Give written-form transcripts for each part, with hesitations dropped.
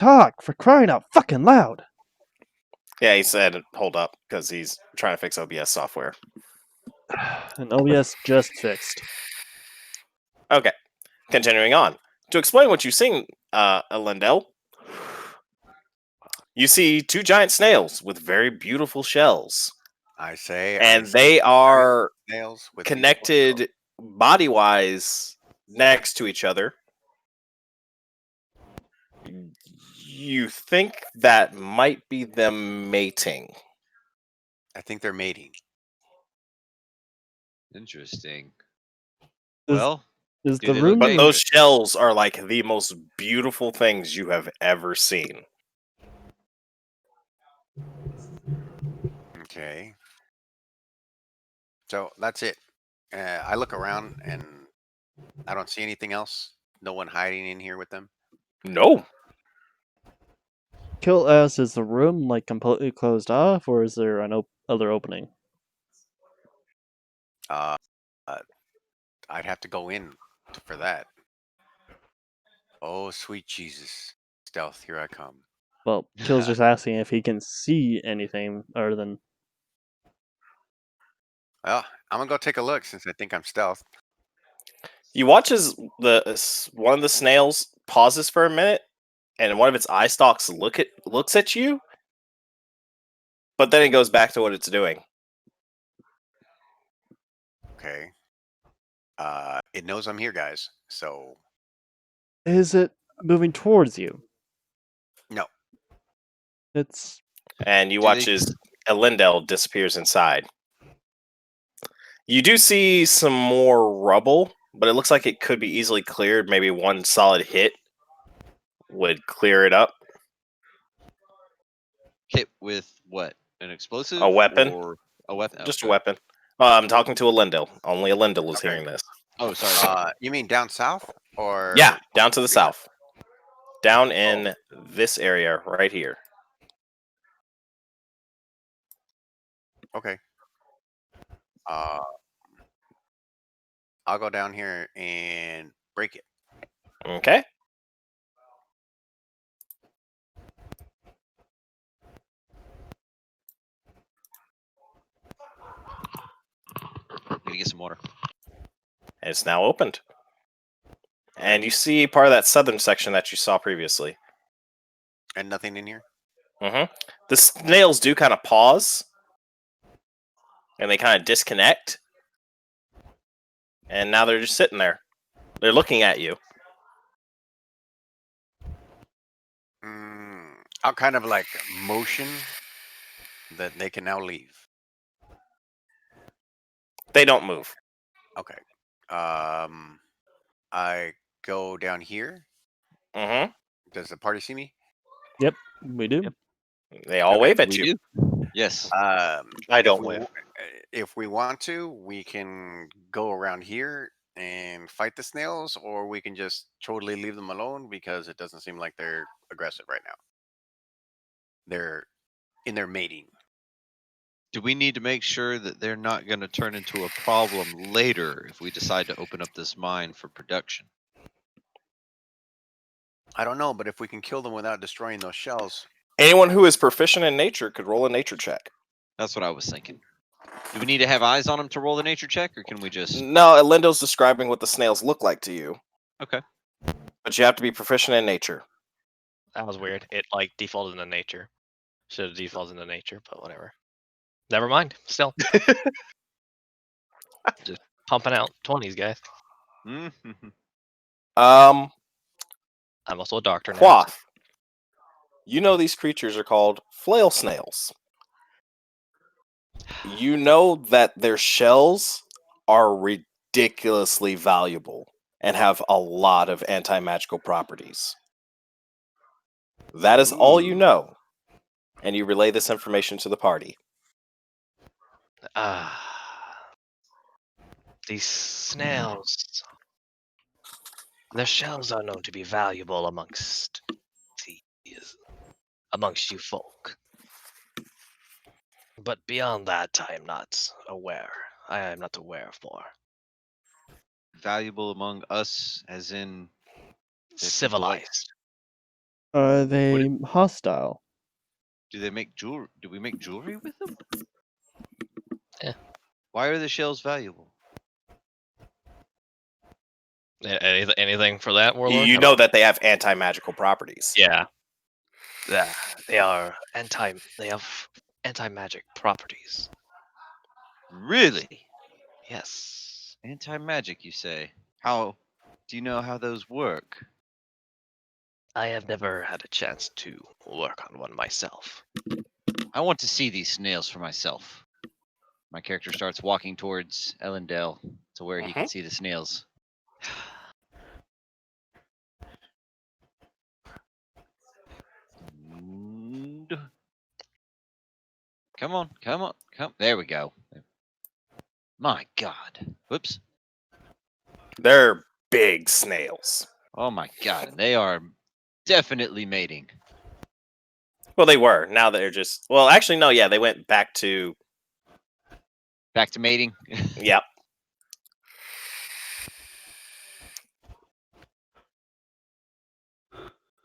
Talk, for crying out fucking loud! Yeah, he said hold up because he's trying to fix OBS software. And OBS just fixed. Okay, continuing on. To explain what you've seen, Lindell, you see two giant snails with very beautiful shells. I say, And see they are nails with connected body-wise next to each other. You think that might be them mating. I think they're mating. Interesting. Is- Well, Is do the they look room? But dangerous? those shells are like the most beautiful things you have ever seen. Okay. So that's it. I look around and I don't see anything else. No one hiding in here with them. No. Kill asks, is the room like completely closed off, or is there an other opening? I'd have to go in for that. Oh, sweet Jesus. Stealth, here I come. Well, Kill's just asking if he can see anything other than. Well, I'm gonna go take a look since I think I'm stealth. You watch as one of the snails pauses for a minute, and one of its eye stalks looks at you, but then it goes back to what it's doing. Okay. It knows I'm here, guys. So Is it moving towards you? no. It's. And you Do watch they- as Elendel disappears inside. You do see some more rubble, but it looks like it could be easily cleared. Maybe one solid hit would clear it up. Hit with what? An explosive? A weapon. Or a weapon? Just a Okay. weapon. I'm talking to Elendil. Only Elendil is Okay. hearing this. Oh, sorry. You mean down south or? Yeah, down to the south. Down Oh. in this area right here. Okay. I'll go down here and break it. Okay. Gonna get some water. And it's now opened. And you see part of that southern section that you saw previously. And nothing in here? Mm-hmm. The snails do kind of pause. And they kind of disconnect. And now they're just sitting there. They're looking at you. I'll kind of like motion that they can now leave. They don't move. Okay. I go down here. Mm-hmm. Does the party see me? Yep, we do. Yep. They all Okay, wave at We you. do. Yes. I don't wave. If we want to, we can go around here and fight the snails, or we can just totally leave them alone because it doesn't seem like they're aggressive right now. They're in their mating. Do we need to make sure that they're not going to turn into a problem later if we decide to open up this mine for production? I don't know, but if we can kill them without destroying those shells. Anyone who is proficient in nature could roll a nature check. That's what I was thinking. Do we need to have eyes on them to roll the nature check, or can we just... No, Elendo's describing what the snails look like to you. Okay. But you have to be proficient in nature. That was weird. It like defaulted into nature. Should have defaulted into nature, but whatever. Never mind. Still. Just pumping out 20s, guys. Mm-hmm. Um, I'm also a doctor now. Quoth. You know these creatures are called flail snails. You know that their shells are ridiculously valuable and have a lot of anti-magical properties. That is all you know. And you relay this information to the party. These snails. Their shells are known to be valuable amongst you folk. But beyond that, I am not aware. I am not aware of more. Valuable among us, as in... Civilized. Are they hostile? Do they make jewelry? Do we make jewelry with them? Yeah. Why are the shells valuable? Anything for that, Warlord? You How know about- that they have anti-magical properties. Yeah. Yeah. They are anti. They have anti-magic properties. Really? Yes. Anti-magic, you say? How? Do you know how those work? I have never had a chance to work on one myself. I want to see these snails for myself. My character starts walking towards Ellendale to where he can see the snails. And- Come on, come on, come. There we go. My God. Whoops. They're big snails. Oh my God. And they are definitely mating. Well, they were. Now they're just. Well, actually, no. Yeah, they went back to. Back to mating. Yep.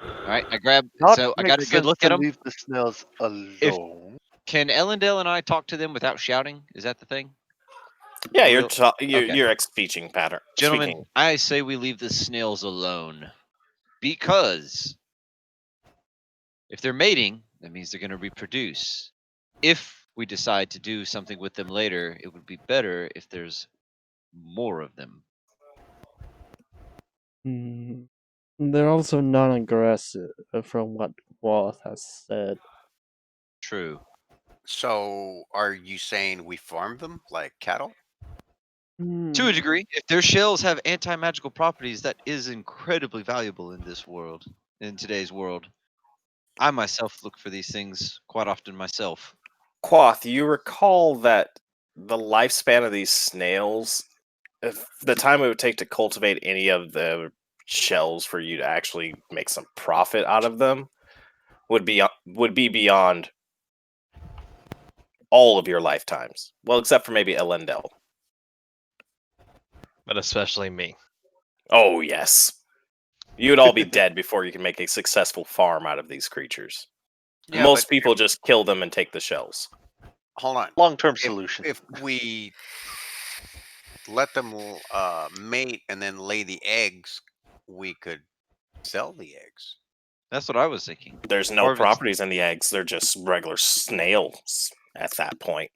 All right, I grabbed. Not So I make got a good sense look to at them. leave the snails alone. Can Ellendale and I talk to them without shouting? Is that the thing? Yeah, For you're real? you're, Okay. you're speaking pattern. Gentlemen, Speaking. I say we leave the snails alone. Because if they're mating, that means they're going to reproduce. If we decide to do something with them later, it would be better if there's more of them. Hmm. They're also non-aggressive, from what Wath has said. True. So, are you saying we farm them like cattle? To a degree, if their shells have anti-magical properties, that is incredibly valuable in this world, in today's world. I myself look for these things quite often myself. Quoth, you recall that the lifespan of these snails, if the time it would take to cultivate any of the shells for you to actually make some profit out of them, would be beyond all of your lifetimes. Well, except for maybe Elendel. But especially me. Oh yes, you would all be dead before you can make a successful farm out of these creatures. Yeah, Most but people just kill them and take the shells. hold on. Long-term If, solution. if we let them mate and then lay the eggs, we could sell the eggs. That's what I was thinking. There's no Or if it's- properties in the eggs; they're just regular snails at that point.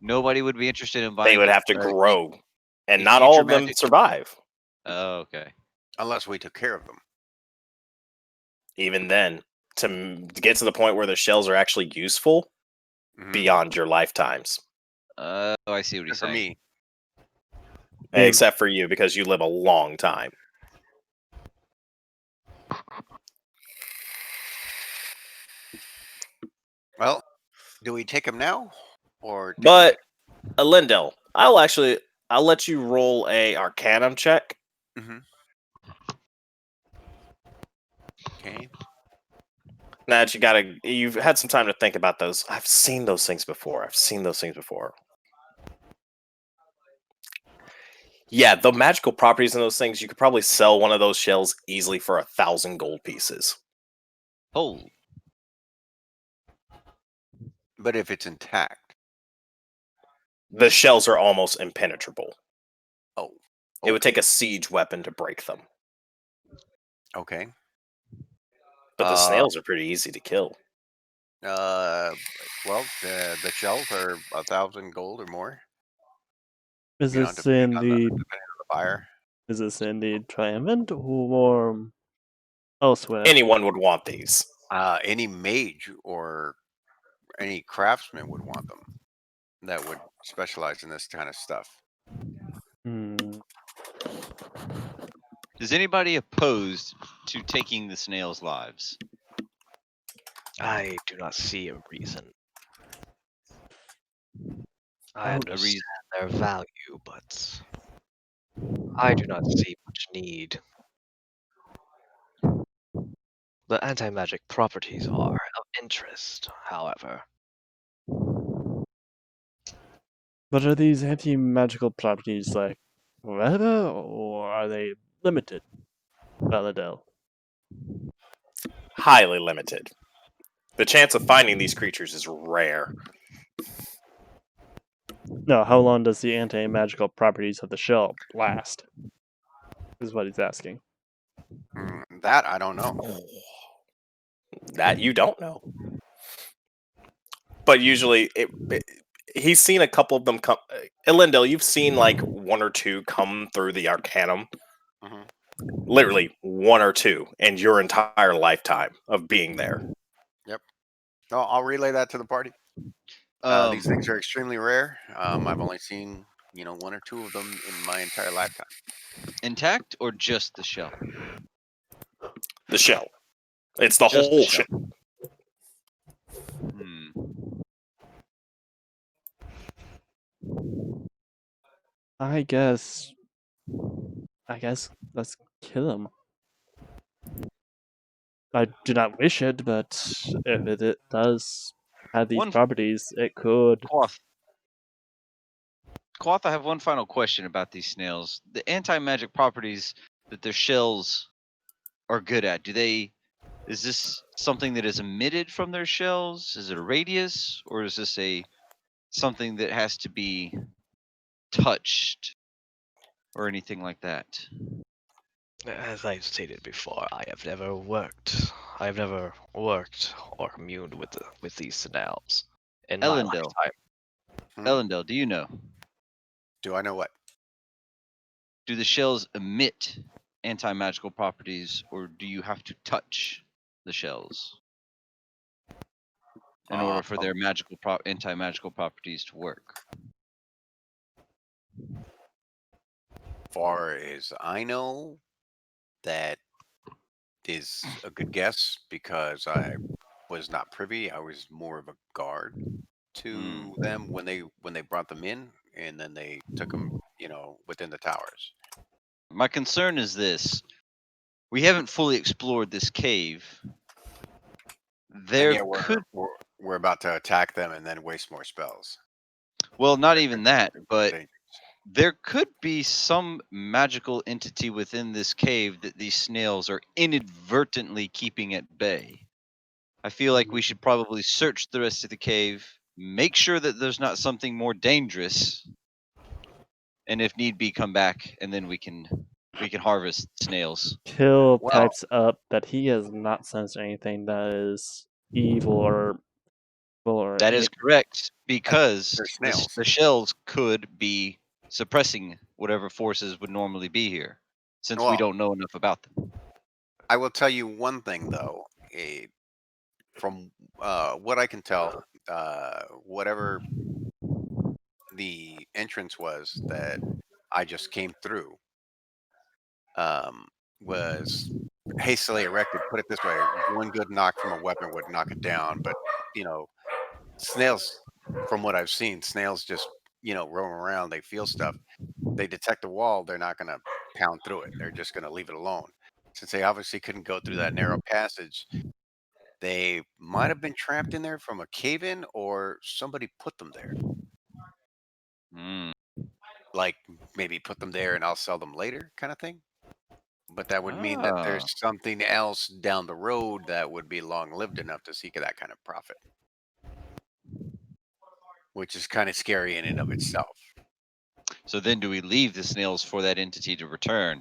Nobody would be interested in buying. They would a- have to a- grow, and a not all future of them magic- survive. Oh, okay. Unless we took care of them. Even then, to get to the point where the shells are actually useful Mhm. beyond your lifetimes. Oh, I see what he's For saying. me, Yeah. Except for you, because you live a long time. well, do we take them now or? Take 'em But later? Lindell, I'll let you roll a Arcanum check. Mhm. Okay. Now that you've had some time to think about those. I've seen those things before. Yeah, the magical properties in those things, you could probably sell one of those shells easily for 1,000 gold pieces. Oh, But if it's intact, The shells are almost impenetrable. oh, It would take a siege weapon to break them. okay. But the Uh, snails are pretty easy to kill. Well, the shells are 1,000 gold or more. Is You know, this depending in on the the buyer. is this in the triumphant or elsewhere? Anyone would want these. Any mage or any craftsman would want them. That would specialize in this kind of stuff. Hmm. is anybody opposed to taking the snails' lives? I do not see a reason. I Oh, understand their value, but I do not see much need. The anti-magic properties are of interest, however. But are these anti-magical properties like forever, or are they limited, Valadel? highly limited. The chance of finding these creatures is rare. No, how long does the anti-magical properties of the shell last? Is what he's asking. That I don't know. That you don't know. But usually, he's seen a couple of them come. Elendil, you've seen like one or two come through the Arcanum. Mhm. Literally one or two in your entire lifetime of being there. No, I'll relay that to the party. These things are extremely rare. I've only seen, one or two of them in my entire lifetime. Intact or just the shell? The shell. It's the Just the whole shell. shell. I guess let's kill him. I do not wish it, but if it does have these One- properties, it could. Quoth, I have one final question about these snails. The anti-magic properties that their shells are good at, is this something that is emitted from their shells? Is it a radius? Or is this something that has to be touched or anything like that? As I've stated before, I have never worked or communed with these snails in my Elendil. lifetime. Elendil, do you know? Do I know what? Do the shells emit anti-magical properties, or do you have to touch the shells in order for their anti-magical properties to work? Far as I know, that is a good guess because I was not privy. I was more of a guard to them when they brought them in, and then they took them, within the towers. My concern is this: we haven't fully explored this cave. And yeah, we're about to attack them and then waste more spells. Well, not even that, but Dangerous. there could be some magical entity within this cave that these snails are inadvertently keeping at bay. I feel like we should probably search the rest of the cave, make sure that there's not something more dangerous, and if need be, come back, and then we can harvest snails. Kill Well- types up that he has not sensed anything that is evil or That is correct, because They're snails. the shells could be suppressing whatever forces would normally be here, since we Well- don't know enough about them. I will tell you one thing though. From what I can tell, whatever the entrance was that I just came through, was hastily erected. Put it this way: one good knock from a weapon would knock it down. But snails, from what I've seen, snails just roam around. They feel stuff. They detect a wall. They're not going to pound through it. They're just going to leave it alone. Since they obviously couldn't go through that narrow passage, they might have been trapped in there from a cave-in, or somebody put them there. Mm. Like maybe put them there and I'll sell them later, kind of thing. But that would mean that there's something else down the road that would be long-lived enough to seek that kind of profit, which is kind of scary in and of itself. So then, do we leave the snails for that entity to return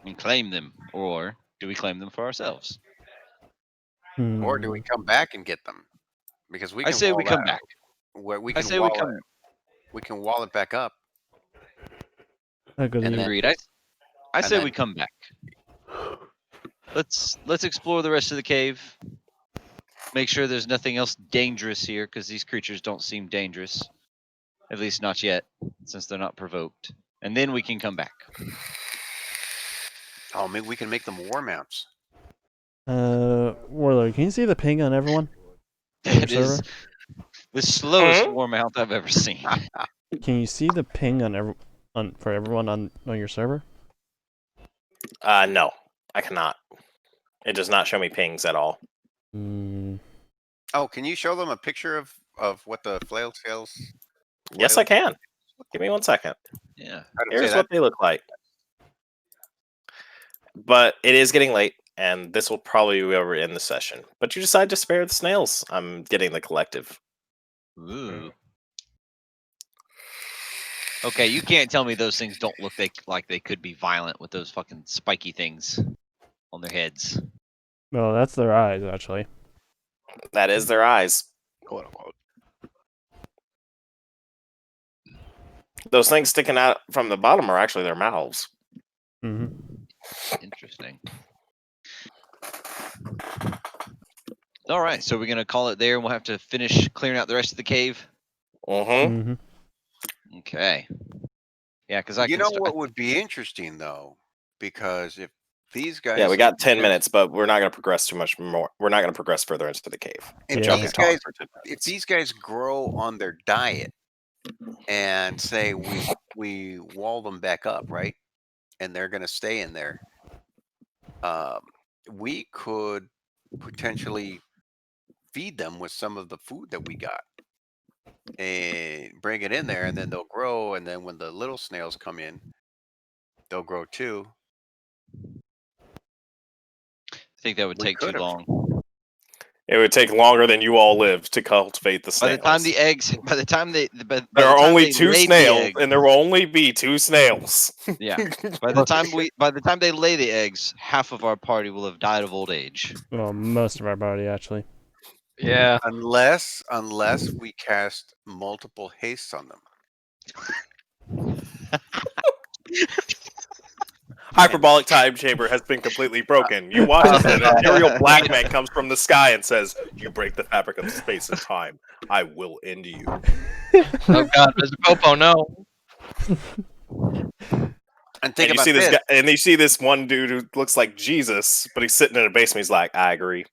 and claim them, or do we claim them for ourselves? Or do we come back and get them? Because we I can say we wall come that. back. Where we I can say wall we come. it. We can wall it back up. Agreed. And then- Agreed. I say then- we come back. Let's explore the rest of the cave. Make sure there's nothing else dangerous here, because these creatures don't seem dangerous. At least not yet, since they're not provoked. And then we can come back. Oh, maybe we can make them war mounts. Warlord, can you see the ping on everyone? On your That is server? the slowest war mount I've ever seen. Can you see the ping for everyone on your server? No, I cannot. It does not show me pings at all. Oh, can you show them a picture of what the flail scales? Yes, I can. Give me 1 second. Yeah. Here's what they look like. But it is getting late. and this will probably be where we end the session. But you decide to spare the snails. I'm getting the collective. Ooh. Okay, you can't tell me those things don't look like they could be violent with those fucking spiky things on their heads. Well, that's their eyes, actually. That is their eyes. Quote unquote. Those things sticking out from the bottom are actually their mouths. Mm-hmm. Interesting. All right, so we're gonna call it there, and we'll have to finish clearing out the rest of the cave. Mm-hmm. Mm-hmm. Okay. Yeah, because I You can. know what would be interesting though, because if these guys, Yeah, we got 10 if- minutes, but we're not going to progress too much more. We're not going to progress further into the cave. If Yeah. Y'all these can talk guys, for 10 if minutes. these guys grow on their diet, and say we wall them back up, right, and they're going to stay in there, we could potentially feed them with some of the food that we got and bring it in there, and then they'll grow, and then when the little snails come in, they'll grow too. I think that would We take too could've. long. It would take longer than you all live to cultivate the By snails. the time the eggs, by the time they, by there the are time only they 2 laid the snails, egg- and there will only be 2 snails. Yeah. By the time they lay the eggs, half of our party will have died of old age. Well, most of our body, actually. Yeah. Unless we cast multiple hastes on them. Hyperbolic time chamber has been completely broken. You watch as an imperial black man comes from the sky and says, "You break the fabric of space and time. I will end you." Oh God, Mr. Popo, no. And think And you about see this this. guy, and you see this one dude who looks like Jesus, but he's sitting in a basement. He's like, "I agree."